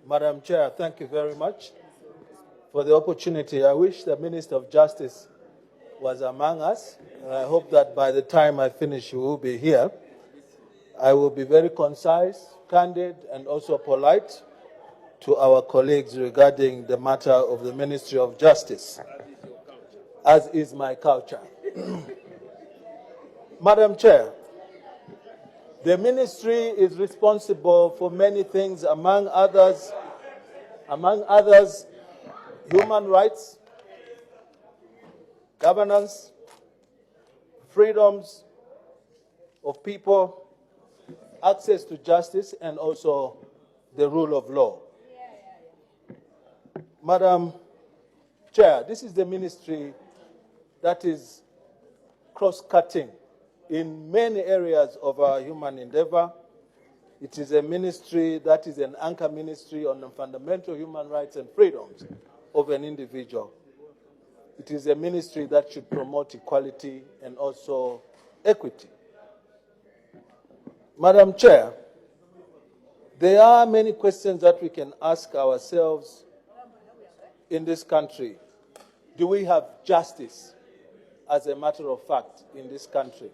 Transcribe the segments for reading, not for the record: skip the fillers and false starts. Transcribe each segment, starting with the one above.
Madam Chair, thank you very much for the opportunity. I wish the Minister of Justice was among us, and I hope that by the time I finish, he will be here. I will be very concise, candid, and also polite to our colleagues regarding the matter of the Ministry of Justice, as is my culture. Madam Chair, the ministry is responsible for many things, among others, human rights, governance, freedoms of people, access to justice, and also the rule of law. Madam Chair, this is the ministry that is cross-cutting in many areas of our human endeavor. It is a ministry that is an anchor ministry on the fundamental human rights and freedoms of an individual. It is a ministry that should promote equality and also equity. Madam Chair, there are many questions that we can ask ourselves in this country. Do we have justice as a matter of fact in this country?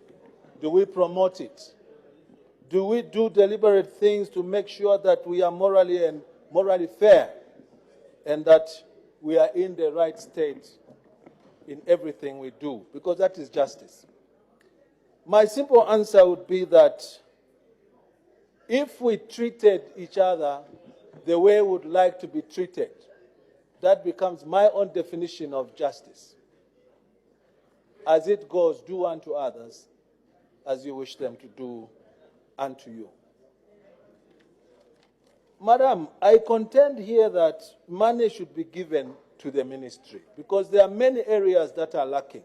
Do we promote it? Do we do deliberate things to make sure that we are morally fair and that we are in the right state in everything we do? Because that is justice. My simple answer would be that if we treated each other the way we would like to be treated, that becomes my own definition of justice. As it goes, do unto others as you wish them to do unto you. Madam, I contend here that money should be given to the ministry because there are many areas that are lacking.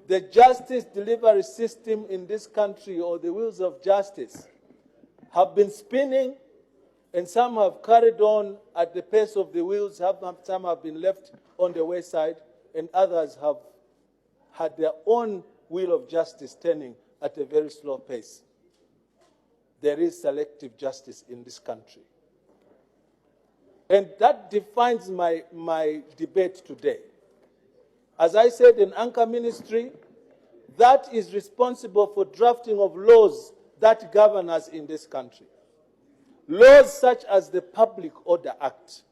The justice delivery system in this country, or the wheels of justice, have been spinning, and some have carried on at the pace of the wheels, some have been left on the wayside, and others have had their own wheel of justice turning at a very slow pace. There is selective justice in this country. And that defines my debate today. As I said, an anchor ministry that is responsible for drafting of laws that govern us in this country. Laws such as the Public Order Act,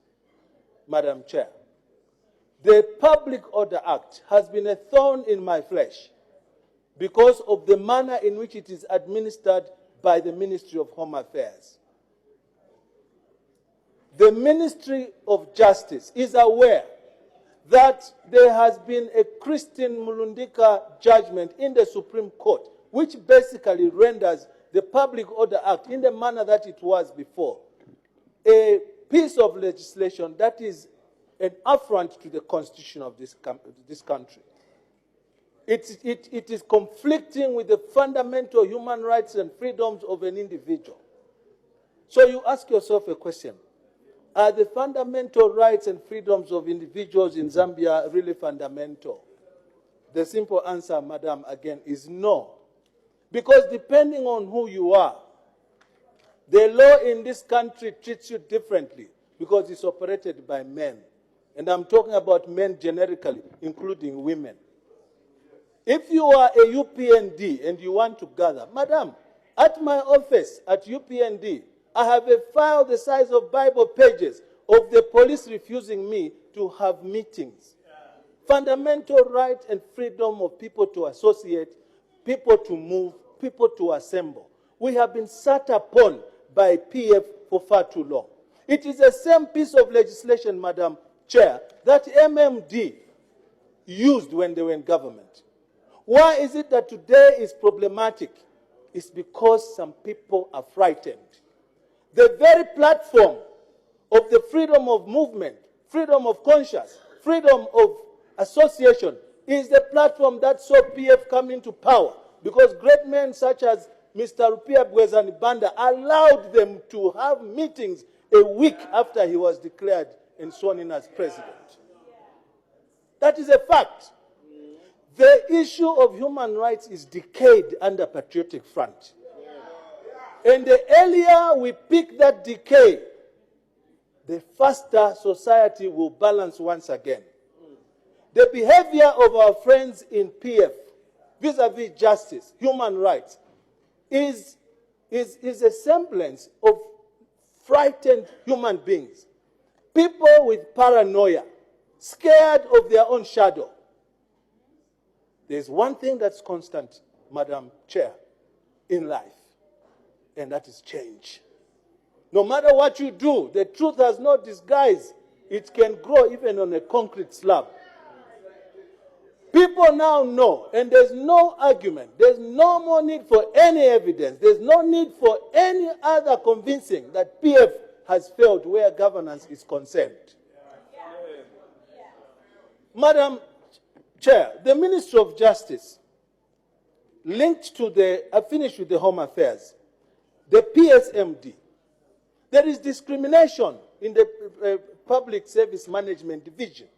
Madam Chair. The Public Order Act has been a thorn in my flesh because of the manner in which it is administered by the Ministry of Home Affairs. The Ministry of Justice is aware that there has been a Christine Mulundika judgment in the Supreme Court, which basically renders the Public Order Act in the manner that it was before a piece of legislation that is an affront to the Constitution of this country. It is conflicting with the fundamental human rights and freedoms of an individual. So you ask yourself a question. Are the fundamental rights and freedoms of individuals in Zambia really fundamental? The simple answer, Madam, again, is no. Because depending on who you are, the law in this country treats you differently because it's operated by men. And I'm talking about men generically, including women. If you are a UPND and you want to gather, Madam, at my office at UPND, I have a file the size of Bible pages of the police refusing me to have meetings. Fundamental right and freedom of people to associate, people to move, people to assemble. We have been sat upon by PF for far too long. It is the same piece of legislation, Madam Chair, that MMD used when they were in government. Why is it that today is problematic? It's because some people are frightened. The very platform of the freedom of movement, freedom of conscience, freedom of association is the platform that saw PF come into power because great men such as Mr. Rupia Bwezani-Banda allowed them to have meetings a week after he was declared and sworn in as president. That is a fact. The issue of human rights is decayed under Patriotic Front. And the earlier we pick that decay, the faster society will balance once again. The behavior of our friends in PF vis-a-vis justice, human rights, is a semblance of frightened human beings. People with paranoia, scared of their own shadow. There's one thing that's constant, Madam Chair, in life, and that is change. No matter what you do, the truth has no disguise. It can grow even on a concrete slab. People now know, and there's no argument. There's no more need for any evidence. There's no need for any other convincing that PF has failed where governance is concerned. Madam Chair, the Ministry of Justice, linked to I finished with the Home Affairs, the PSMD. There is discrimination in the Public Service Management Division.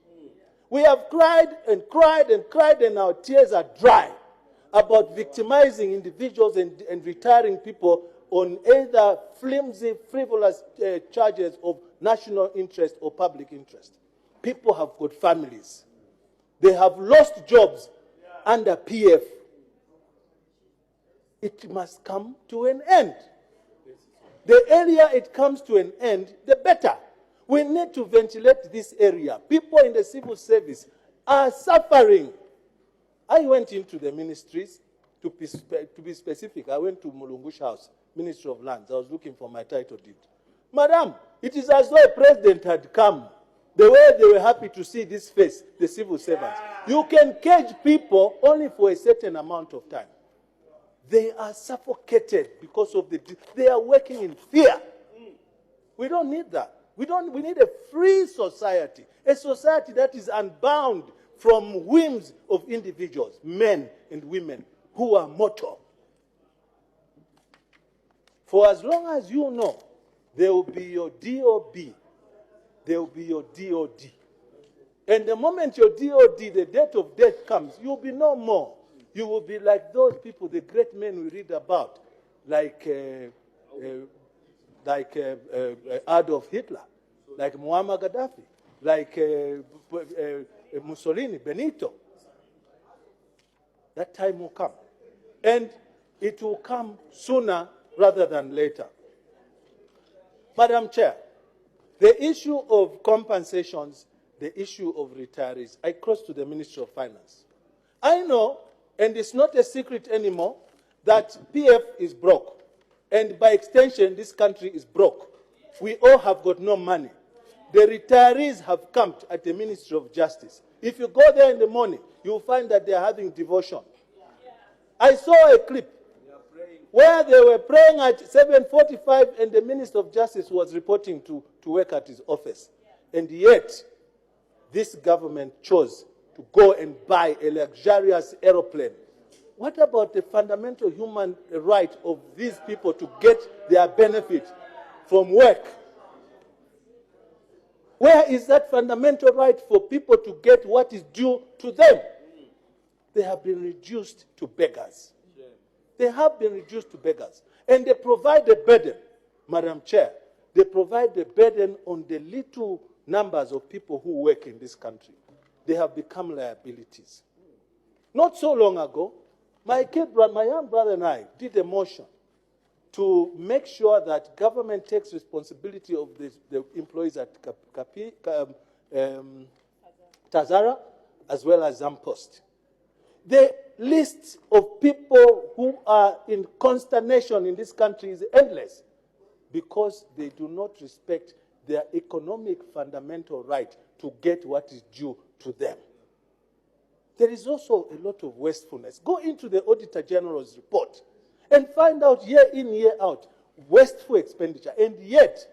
We have cried and cried and cried, and our tears are dry about victimizing individuals and retiring people on either flimsy, frivolous charges of national interest or public interest. People have got families. They have lost jobs under PF. It must come to an end. The earlier it comes to an end, the better. We need to ventilate this area. People in the civil service are suffering. I went into the ministries, to be specific, I went to Mulungu's house, Ministry of Lands. I was looking for my title deed. Madam, it is as though a president had come. The way they were happy to see this face, the civil servants. You can cage people only for a certain amount of time. They are suffocated because of they are working in fear. We don't need that. We need a free society, a society that is unbound from whims of individuals, men and women, who are mortal. For as long as you know, there will be your DOB, there will be your DOD. And the moment your DOD, the date of death comes, you will be no more. You will be like those people, the great men we read about, like Adolf Hitler, like Muammar Gaddafi, like Mussolini, Benito. That time will come. And it will come sooner rather than later. Madam Chair, the issue of compensations, the issue of retirees, I cross to the Ministry of Finance. I know, and it's not a secret anymore, that PF is broke. And by extension, this country is broke. We all have got no money. The retirees have camped at the Ministry of Justice. If you go there in the morning, you'll find that they are having devotion. I saw a clip where they were praying at 7:45 and the Minister of Justice was reporting to work at his office. And yet, this government chose to go and buy a luxurious aeroplane. What about the fundamental human right of these people to get their benefit from work? Where is that fundamental right for people to get what is due to them? They have been reduced to beggars. They have been reduced to beggars. And they provide a burden, Madam Chair. They provide a burden on the little numbers of people who work in this country. They have become liabilities. Not so long ago, my young brother and I did a motion to make sure that government takes responsibility of the employees at Tazara as well as Zampost. The list of people who are in consternation in this country is endless because they do not respect their economic fundamental right to get what is due to them. There is also a lot of wastefulness. Go into the Auditor General's report and find out year in, year out, wasteful expenditure. And yet,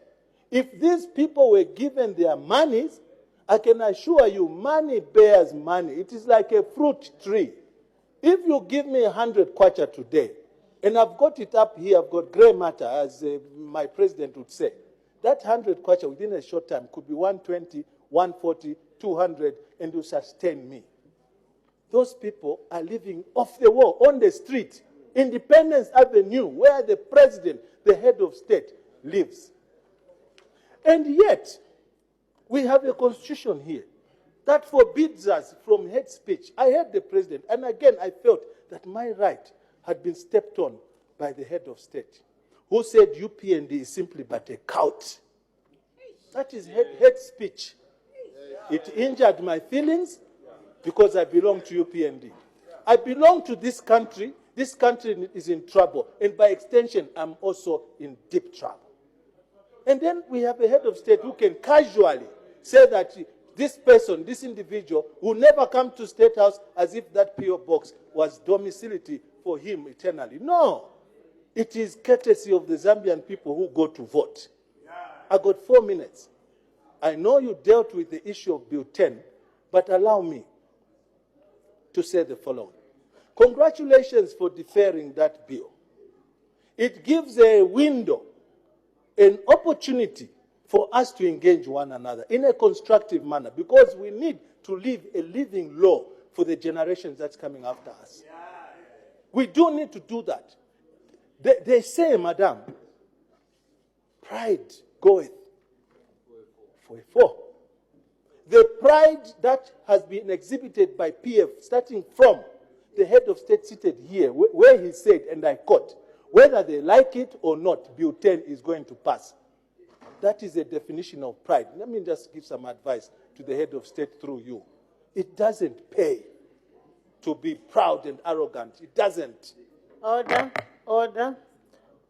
if these people were given their monies, I can assure you, money bears money. It is like a fruit tree. If you give me 100 kwacha today, and I've got it up here, I've got grey matter, as my president would say, that 100 kwacha within a short time could be 120, 140, 200, and will sustain me. Those people are living off the wall, on the street, Independence Avenue, where the president, the head of state, lives. And yet, We have a constitution here that forbids us from hate speech. I heard the president, and again I felt that my right had been stepped on by the head of state, who said UPND is simply but a cult. That is hate speech. It injured my feelings because I belong to UPND. I belong to this country. This country is in trouble. And by extension, I'm also in deep trouble. And then we have a head of state who can casually say that this person, this individual, will never come to State House as if that PO box was domicility for him eternally. No. It is courtesy of the Zambian people who go to vote. I got 4 minutes. I know you dealt with the issue of Bill 10, but allow me to say the following. Congratulations for deferring that bill. It gives a window, an opportunity for us to engage one another in a constructive manner, because we need to leave a living law for the generations that's coming after us. We do need to do that. They say, madam, pride goeth for a fall. The pride that has been exhibited by PF, starting from the head of state seated here, where he said, and I quote, whether they like it or not, Bill 10 is going to pass. That is a definition of pride. Let me just give some advice to the head of state through you. It doesn't pay to be proud and arrogant. It doesn't. Order, order.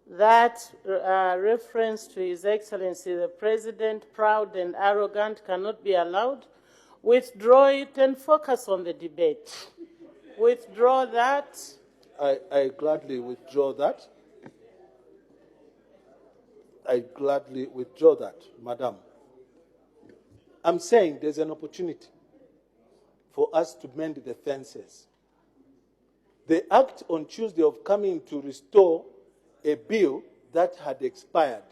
That reference to His Excellency the President, proud and arrogant, cannot be allowed. Withdraw it and focus on the debate. Withdraw that. I gladly withdraw that. I gladly withdraw that, madam. I'm saying there's an opportunity for us to mend the fences. The act on Tuesday of coming to restore a bill that had expired,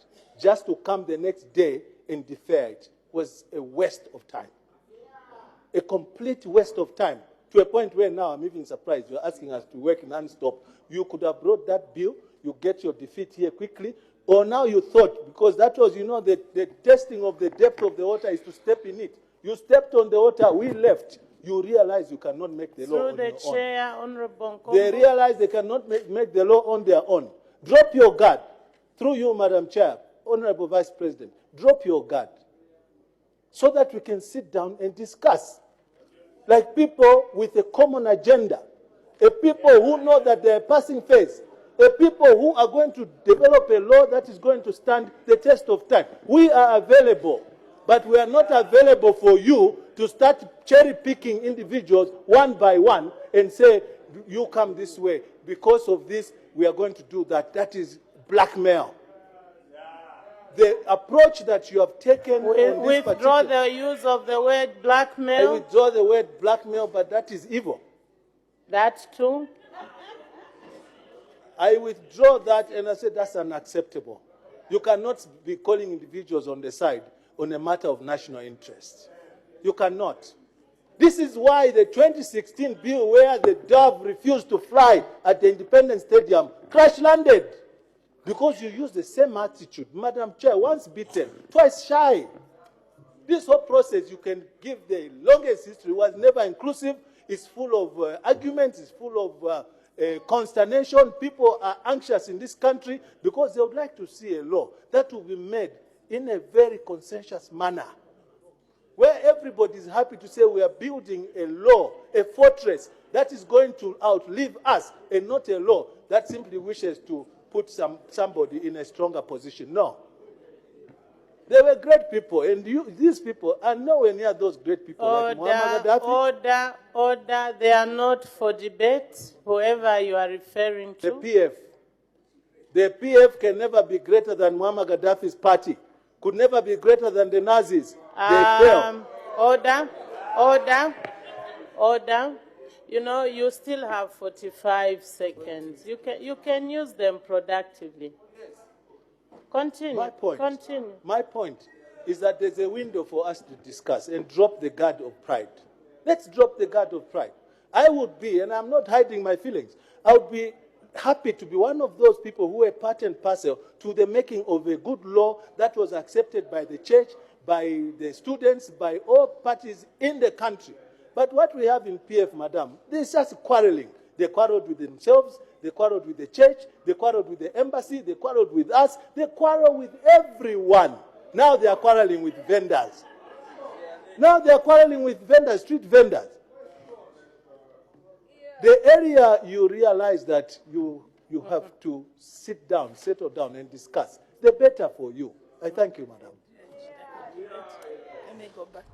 just to come the next day and defer it, was a waste of time. A complete waste of time, to a point where now I'm even surprised you're asking us to work non-stop. You could have brought that bill, you get your defeat here quickly, or now you thought, because that was, the testing of the depth of the water is to step in it. You stepped on the water, we left. You realize you cannot make the law on your own. Through the chair, Honorable Nkombo. They realize they cannot make the law on their own. Drop your guard. Through you, Madam Chair, Honorable Vice President, drop your guard so that we can sit down and discuss. Like people with a common agenda, a people who know that they are passing phase, a people who are going to develop a law that is going to stand the test of time. We are available, but we are not available for you to start cherry-picking individuals one by one and say, you come this way. Because of this, we are going to do that. That is blackmail. The approach that you have taken on this withdraw the use of the word blackmail. I withdraw the word blackmail, but that is evil. That too? I withdraw that, and I said that's unacceptable. You cannot be calling individuals on the side on a matter of national interest. You cannot. This is why the 2016 bill, where the dove refused to fly at the Independence Stadium, crash landed. Because you use the same attitude. Madam Chair, once beaten, twice shy. This whole process, you can give the longest history, was never inclusive. It's full of arguments, it's full of consternation. People are anxious in this country because they would like to see a law that will be made in a very consensuous manner, where everybody is happy to say we are building a law, a fortress that is going to outlive us, and not a law that simply wishes to put somebody in a stronger position. No. They were great people, and these people are nowhere near those great people like Muammar Gaddafi. Order. They are not for debate, whoever you are referring to. The PF can never be greater than Muammar Gaddafi's party, could never be greater than the Nazis. They fail. Order. You know, you still have 45 seconds. You can use them productively. Continue. My point is that there's a window for us to discuss and drop the guard of pride. Let's drop the guard of pride. I would be, and I'm not hiding my feelings, I would be happy to be one of those people who were part and parcel to the making of a good law that was accepted by the church, by the students, by all parties in the country. But what we have in PF, madam, there's just quarreling. They quarreled with themselves, they quarreled with the church, they quarreled with the embassy, they quarreled with us, they quarrel with everyone. Now they are quarreling with vendors. Now they are quarreling with vendors, street vendors. The area you realize that you have to sit down, settle down and discuss, the better for you. I thank you, madam. Let me go back.